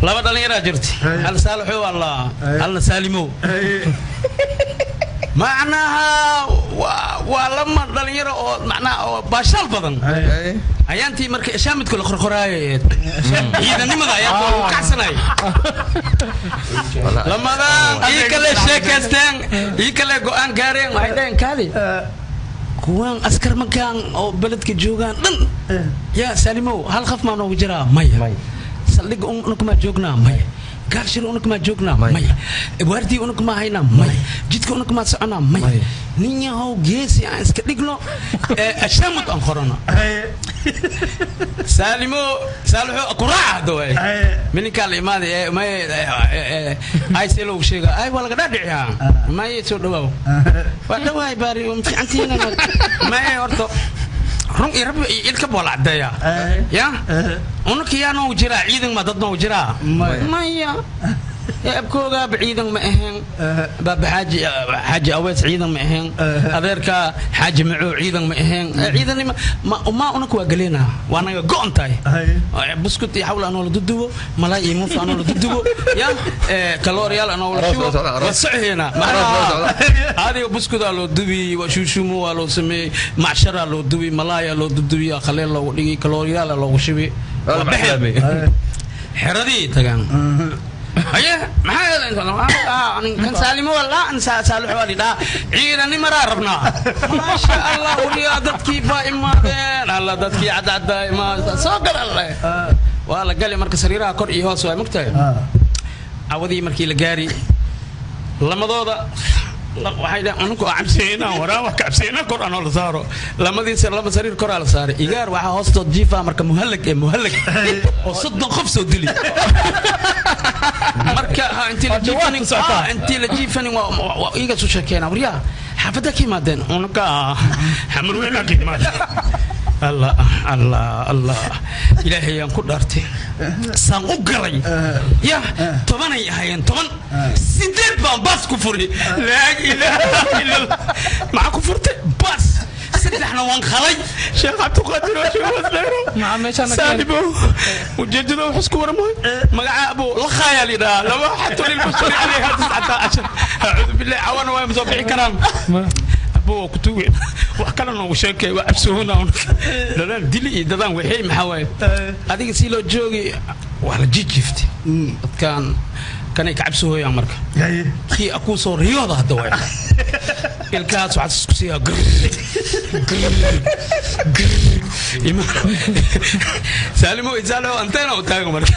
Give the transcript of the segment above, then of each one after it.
laba dhalinyaro jirti hal Saalixo wallah hal Saalimo معناها ولما dhalinyaro معناها باشال بدن ayaantii markay shaamidku la qorqoraayay ciidanimada ayaa ku kacsanay lamadan ii kale sheekaystaan ii kale go'aan gaareen waxay dhaheen kaali kuwan askar makan oo baladka joogan dhan ya Saalimo hal khaf ma noo jiraa maya saldhig unukuma joognaa maya gaarshir unukuma joognaa maya waardi unukuma hayna maya jidka unukuma socona maya ninja how geesi aan iska dhigno ashamud aan qorano Saalimo Saalixo quraacdo min kale imaade may ay selo sheega ay wala ga dhadhiciya may soo dhawaw waa dhawaay bari fiicantiina may horto run irabbi ilka boolacdaya ya unukiyaano jira ciidan ma dadno jira maya abkooga ciidan ma ahayn baba xaaji awees ciidan ma ahayn adeerka xaaji macuu ciidan ma ahayn ciidan ma unuku waa galena waanaga go'ontahay buskut iyo xawla anoo la dudubo malay iyo muuf anoo la dudubo ya kalooriyal anoo la shubo wasahina hadi buskut loo dubi wa shushumu waa loo sameey macshara loo dubi malay loo dudubi khaleel loo dhigi kalooriyal loo shibi xeradii tagan aye maxaa kan Saalimo wala an Saalixo walida ciidani mara rabna ma sha Allah waliya dadkii faa'imaadeen alla dadkii cadada ma soo galay wala gali marka sariiraha kor iyo hoos way mugtahay awadii markii la gaari lamadooda waxay dhahan unuku cabsiina waraa wax cabsiina kor aan la saaro lamadiisa lama sariir kor la saaray igaar waxa hoostood jiifa marka muhallag oo soddon qof soo dili marka intii la jiifani waa iga soo sheekeena wariya xafada kiimaadeen unuka xamar weyn ka kiimaadeen الله الله الله إلهي ينكر دارتي سأقولي يا طبعا يا هين طبعا سندب بس كفرني لا إله إلا الله مع كفرت بس سيدنا وان خلي شيخ عبد القادر وشيخ وزيرو سالبو وجدنا وحسكو ورموي مقع أبو الخيال ده لما حطوا لي المشتري عليها 19 أعوذ بالله عوان ومزوقعي كلام أبو كتوي وحكنا وشاكي وعبسونا لا دلي ددان وحي محاوي هذيك سيلو جوجي وعلى جيفتي كان يكعبسوه يا مركا كي أكون صور رياضة هدوي الكاس وعد سكسيها سالمو إزالو أنتنا وتاعو مركا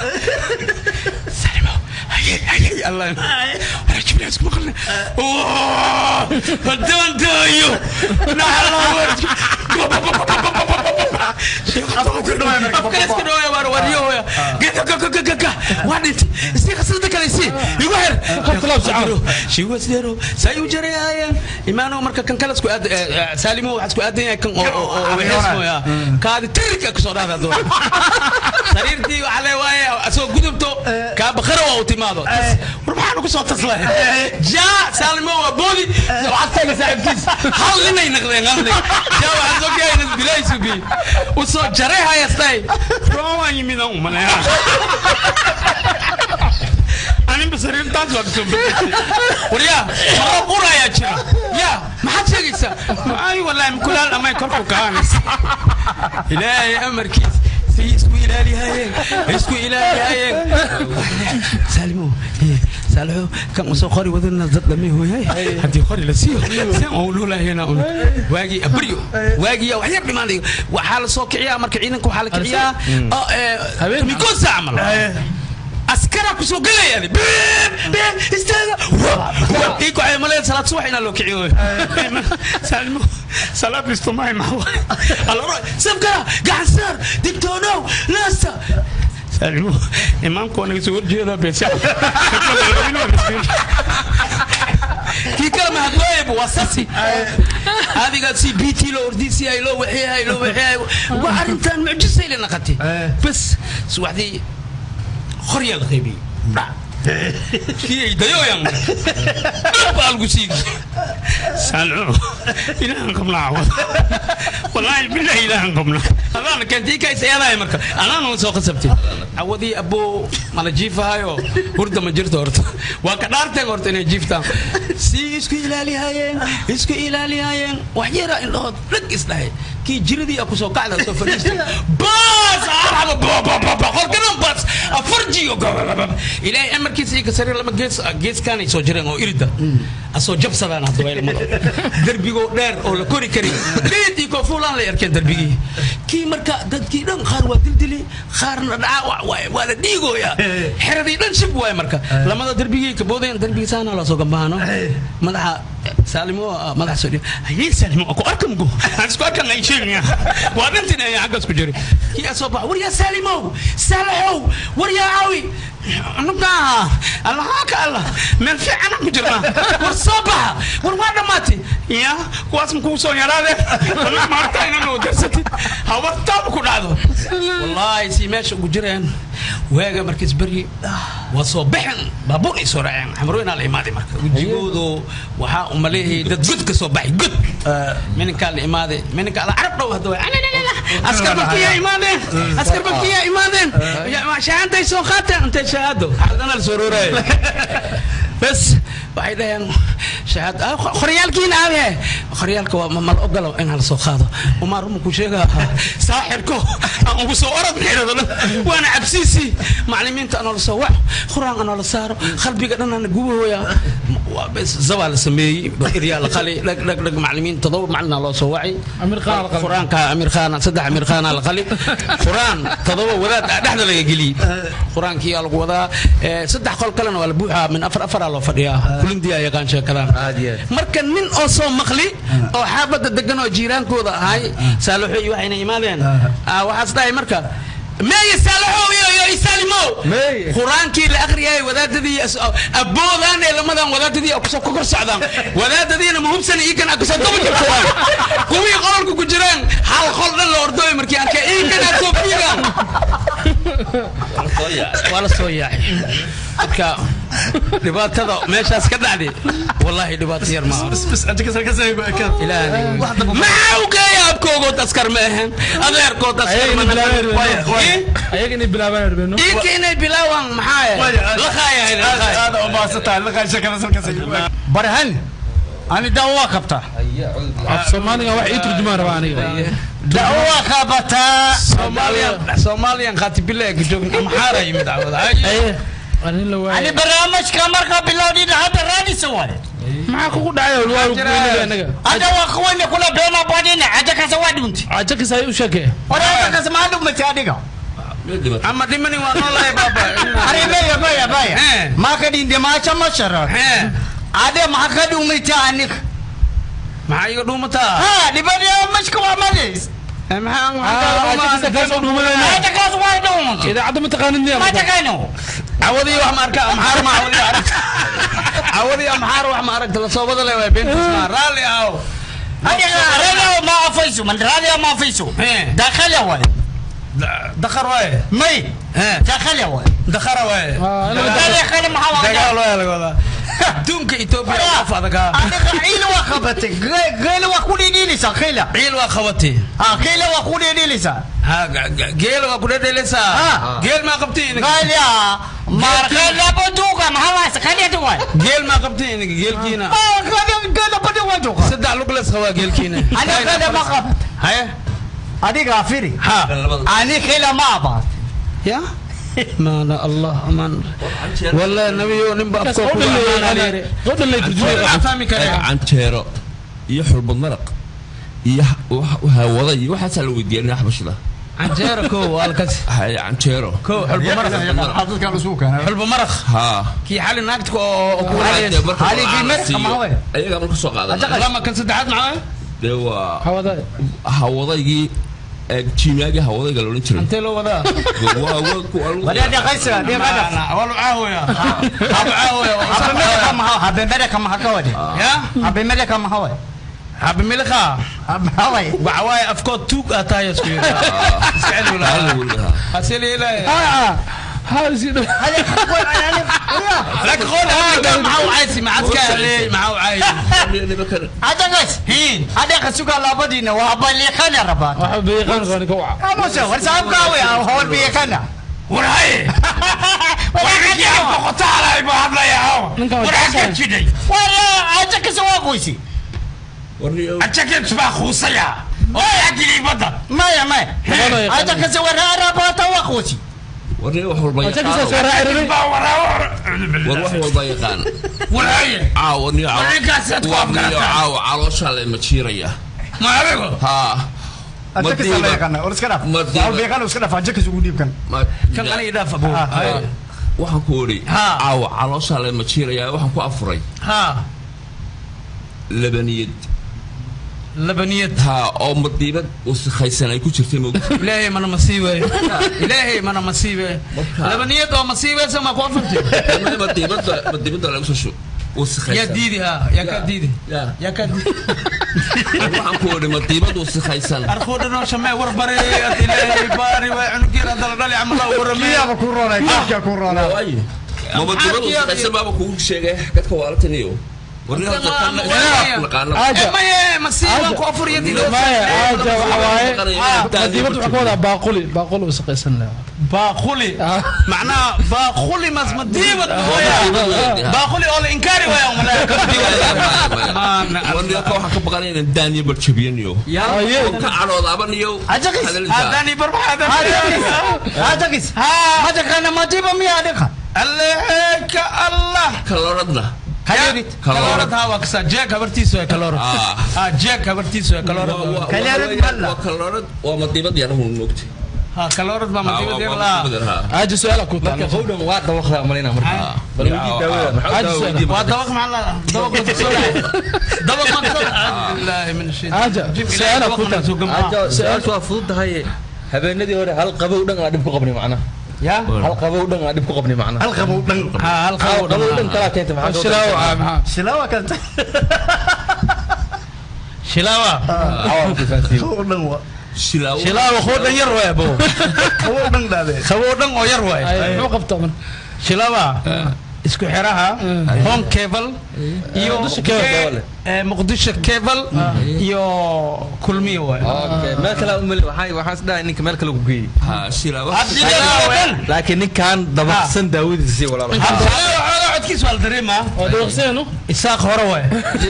سالمو هاي الله رجب لي اسمه قلنا اوه فدون دايو نحن جاء سالمو وبودي وعطيني ساعد كيس حلنا ينقذين غلطي جاء وعزوك يا ناس بلاي سبي وصو جريها يا ستاي روان يمين أمنا يا أنا بسرير تاجوا بسوبي وريا مرة برا يا شيخ يا ما حد شيء أي والله كل هذا ما يكرهوا كانس إلهي أمر كيس اسكو إلهي هاي سالمو سالحو كم مسوقري وذن زد لمي هو هاي هدي قري لسيو سام أقولوا له هنا واجي أبريو واجي أو حير بماذا وحال صوك عيا مرك عينك وحالك عيا ميكون زعمل أسكرك وسوق لي يعني بين استنى إيكو عملية صلاة صباحنا لو كعيو سالمو صلاة الاجتماعي معه على رأي سبكرة قاعد صار دكتورو لسه سالمو إمامكم أنا يسوي جيدا بيسا كي كلمة هدويب واساسي هذه قد سي بي تي لو أردي سي هاي لو وحي هاي لو وحي هاي وعرنتان معجزة لنا قتي بس سوحدي خريا الخيبي كي دايو يا بالغسيق سالعو إلهكم لا والله بالله إلهكم لا أنا كنت كيس أنا مركب أنا نسوق سبتي عودي أبو مال جيفة هايو ورد ما جرت ورد وكدارت ورد إني جيفتا سي إسكو إلى لي هاين وحيرة إنه ركز له كي جردي أكو سوق قاعدة تفرجت بس أعرف بقول كلام بس أفرجي إلى أمر كيسي كسر لما جيس كان يسوجرين أو إردا أسو جب سلام هذا المرة دربيو دير أو لكوري كري بيتي كفولان ليركن دربيو كي مركا دكي دم خار ودلدلي خار ندعوا ولا ديجو يا حردي دم شبوا يا مركا لما دربيو كبودين دربيو سانا لا سوق بانو مدح سالمو مدح سوري هي سالمو أكو أركم جو أسكو أركم أي شيء يا وأنتنا يا عجز كجري كي أصبح وريا سالمو سالحو وريا عوي نبغى الله الله من في أنا مجرنا والصباح والوالد ماتي يا قاسم كوسو يا راجل أنا ما أعرف إنه درستي هو الطاب كله والله سيماش مجرين وهذا مركز بري وصباحا بابوني سرعان حمرونا الإمادة مركز وجودو وها أمليه دد كصباحي جد من كان الإمادة من كان العرب لو هذول لا أسكر بكي يا إمادة أسكر بكي يا إمادة يا ما شاهد أنت سوقات أنت شاهده هذا السرورة بس بعدين شهاد خريالك هنا هذا خريالك ما الأقل إن هالسوق وما رموا كل شيء ساحركو أبو صورة بحيرة وأنا عبسيسي معلمين أنا لصوع خران أنا لصار خلبي قدنا نجوه يا بس زوال سمي ريال خلي لك معلمين تضوب معنا لصوعي أمير خان خران كأمير خان صدق أمير خان على خلي خران تضوب ولا نحن اللي جلي خران كي على قوة صدق قال كلنا ولا بوحة من أفر على فديا كلن ديا يا كان شكرا مركن من أصوم مخلي أو حابة الدجنة جيران كودا هاي سالوحي وحين إيمانين وحصداي مركب ما يسالحوا يا يسالموا قرآن كي الآخر يا وذات ذي أبو ذان لما ذان وذات ذي أقصى كوكر سعدان وذات ذي أنا مهم سنة يمكن أقصى دوم القرآن قوي قرآن كوجران حال خلنا الأردوي مركي أنك يمكن أتوفيران ولا صويا أبكى لبات هذا ماشي أسكت عادي والله لبات يرمى بس أنت كسر إلهي ما هو كيا أبكو تذكر مهن أغير كو تذكر من أيقني بلاوان ربنا إيكني بلاوان محايا لخايا هذا أباسطة لخايا شكل سلكة برهن أنا دعوة كبتا Soomaaliya wax ii turjumaan rabaa aniga دعوة كبتا Soomaaliya khati bilaa joogin amxaara yimid dacwada أنا برنامج كاميرا بلودي هذا راني سوالي maxaa kugu dhacay waa weynada anaga هذا وأخواني كنا بينا بعدين عجك سوادمتي ajaka say u sheekay ولا كسر ما عندهم متعدقة أما دمني والله يا بابا أري يا بايا ما كدين دماغ ما شرر هذا ما كدوا متعنك ما يقولوا متى ها دي بدي مش كوامليس ajaka say u dhumay هذا كاس وايدهم ida cadda ma taqaanin ما تكانوا عودي وح مارك أمحار ما عودي عرفت عودي أمحار وح مارك تلصوبة له بين تسمع رالي أو هذا ما أفيسو من هذا ما أفيسو دخل يا ولد دخر واي مي دخل يا ولد دخر واي دخل ما هو دخل واي ولا دونك إثيوبيا فاضك هذا عيل وخبتك قيل وكوني ديلسا خيلا عيل وخوتي خيلا وكوني ديلسا جيل وكوني ديلسا جيل ما قبتين قال يا ماركلا بدوكا ما هو سكاني توال جيل ما قبتين جيل كينا قال بدوكا صدق لوكلس هو جيل كينا أنا قال ما قبت هاي أدي غافري ها أنا خيلا ما أبغى يا ما لا الله أمان والله النبي نبى أبكر qod lay turjumay فهمي كلام canjeero iyo xulbad maraq iyo hawada iyo waxa la weydiiyay xabashada canjeero كو والكس hay canjeero كو حلب مرق حاطط كان سوكا حلب مرق ha كي حال ناقتك أو علي قيمتك ما هو ayaga marka soo qaadan لما كان صدحات معاه de waa hawada hawadaygi jiimiyagi hawadayga loo jiray أنت لو وذا ولا دي قيسة دي غدا أنا أول عاوية أبو عاوية حبي ملك ما هكودي يا حبي ملك ما هو حبي ملخا هواي وعواي أفكار توك أتايس كير اسكعلوا لا أسيلي لا ha si لك خود هذا معه عايسي معك عليه معه عايز ajagas ada kasuka labadina waa baliqana rabaad waxa beeqan qani ka waca ama soo war saabkaawe hawl biiqana ورهاي ورهاي يا بقطع على ابو حبل يا هو ورهاي كده wala ajagas waa qoysi اتشكل تبع خوصيا اوي اجي بدا maya ajagas waa rabaad waa qoysi warri wax walba ajagas soo raacay war wax walba yaqaan ورهاي caawni ورهاي سد قف caaw caloosha la ma jiiraya ما ابغى ha ajagas la yaqaan or iska dhaf hawl biiqana iska dhaf ajagas ugu dhiibkan كان انا يدافع ابو waxaan ku ori Ha. caaw caloosha la ma jiiraya waxaan ku afuray ها labaniyad لبنيت ha oo madiibad wasakhaysan ay ku jirtay moog إلهي ما أنا مصيبة إلهي ما أنا مصيبة لبنيت أو مصيبة سما كوفنتي madiibada lagu soo wasakhaysan يا ديدي ها يا كديدي يا كديدي waxaan ku ori madiibad wasakhaysan أرخودنا شماء وربري إلهي باري وعنقير هذا الرجال عمله ورمي aba ku roonay ka ku roonay waaye ma madiibad wasakhaysan baaba kugu sheegay dadka waaltaniyo warni horta kan naqaano ما هي مصيبة كوفر يدي maya aaja waxa waaye madiibad waxa ka wada baaquli wasaqaysan leh باخولي معناه باخولي مس مديبة باخولي أول إنكاري ويا ملاك warni ka waxa ka baqanay in daaniyo barjabiyaniyo oo ka caroodabaniyo ajagas هذاني بربع هذا ajagas ajagas ma diba miya adaka عليك الله kaloradna kalorad كالورد ها وكسا جاك هبرتيسو يا كالورد جاك هبرتيسو يا كالورد kalorad waa madiibad yar huu noogti ها كالورد ما مديبة دير لا aaja su'aal ku taana howdhan waa dawaqda malina markaa aaja su'aal ودوق مع الله دوق ما تصل دوق ما تصل بالله من الشيطان aaja su'aal ku taana su-aashu waa fududahay habeenadii hore hal qabow dhan aan dhib ku qabnay macnaha يا hal qabow dhan aan dhib ku qabnay macnaha hal qabow dhan ها qabow الخاو dhan kala keentay maxaa shilaaw aabaha silawa kanta شلاوة qabow dhan waa shilaaw شلاوة خود يروي يا ابو qabow dhan daade خودن او يروي muxuu qabtaa man شلاوة isku xiraha home cable iyo muqdisho cable iyo kulmiye way okay meel kale umil waxaa isdhaa ninka meel kale ku geeyay ha shilaaw laakiin ninkan dabaqsan daawadiisa walaalo codkiis waa la dareemaa oo dhaqseeno isaaq hore way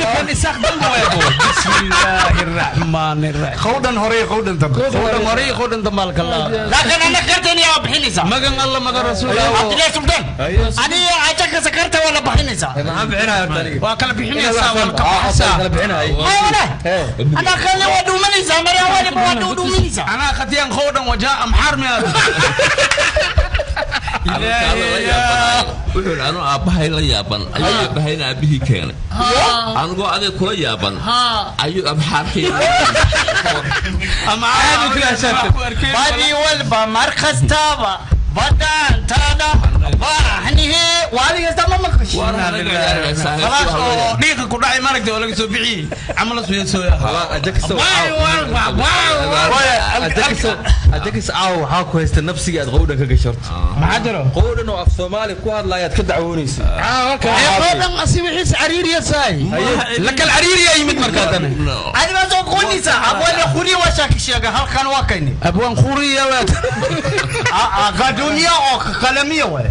kan isaaq dan way abo bismillahir rahmanir rahim qowdan hore qowdan dambe qowdan hore qowdan dambalka allah laakiin ana kartani yaa bixinaysa magan allah magan rasuulullah abdillah sultan ani ajaga sakarta wala bixinaysa maxaa bixinaya tani waa kala bixinaysaa waa ka baxaysaa kala bixinaya ayna ana kale waa dhuumanaysa mara waa dhuumanaysa ana khatiyan qowdan wajaa amxarmi wuxuu anu aabahay la yaaban ayuu aabahayna aabihii keenay anigoo adeeg kula yaaban ayuu abxaarkay ama aadu kala shaatay badi walba markastaba badan tada bahnihi wali istama makash خلاص ديك ku dhacay maragtay oo laga soo bixiyay amal soo yeesooya ajagas aaw waxaa ku haysta nafsiga aad qowdhan ka gasharto maxaa jiro qowdhan oo af soomaali ku hadlaayaad ka dacwoonaysa qowdan asi wixiis cariiriya saay lakal cariiriya yimid markaa adiga soo qoonaysa abwaan khuri wa shakishaga halkan waa kayni abwaan khuriya waa qadumiya oo kalamiya way